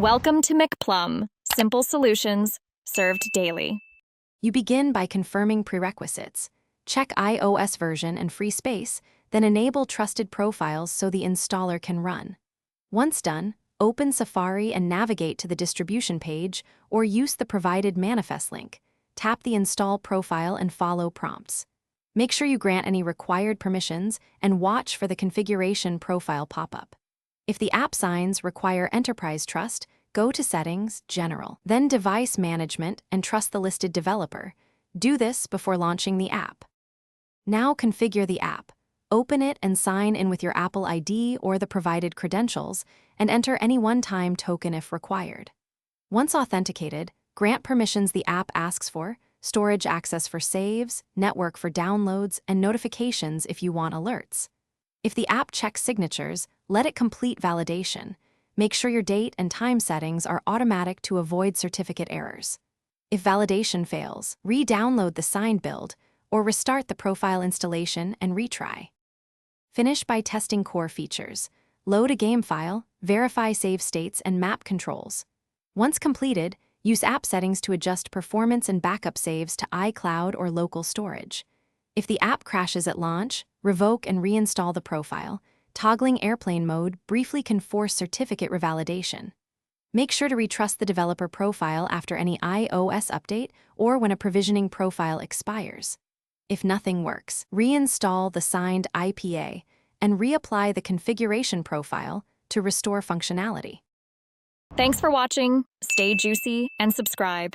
Welcome to McPlum, simple solutions served daily. You begin by confirming prerequisites. Check iOS version and free space, then enable trusted profiles so the installer can run. Once done, open Safari and navigate to the distribution page or use the provided manifest link. Tap the install profile and follow prompts. Make sure you grant any required permissions and watch for the configuration profile pop-up. If the app signs require Enterprise Trust, go to Settings, General, then Device Management and trust the listed developer. Do this before launching the app. Now configure the app. Open it and sign in with your Apple ID or the provided credentials, and enter any one-time token if required. Once authenticated, grant permissions the app asks for, storage access for saves, network for downloads, and notifications if you want alerts. If the app checks signatures, let it complete validation. Make sure your date and time settings are automatic to avoid certificate errors. If validation fails, re-download the signed build or restart the profile installation and retry. Finish by testing core features. Load a game file, verify save states and map controls. Once completed, use app settings to adjust performance and backup saves to iCloud or local storage. If the app crashes at launch, revoke and reinstall the profile. Toggling airplane mode briefly can force certificate revalidation. Make sure to retrust the developer profile after any iOS update or when a provisioning profile expires. If nothing works, reinstall the signed IPA and reapply the configuration profile to restore functionality. Thanks for watching. Stay juicy and subscribe.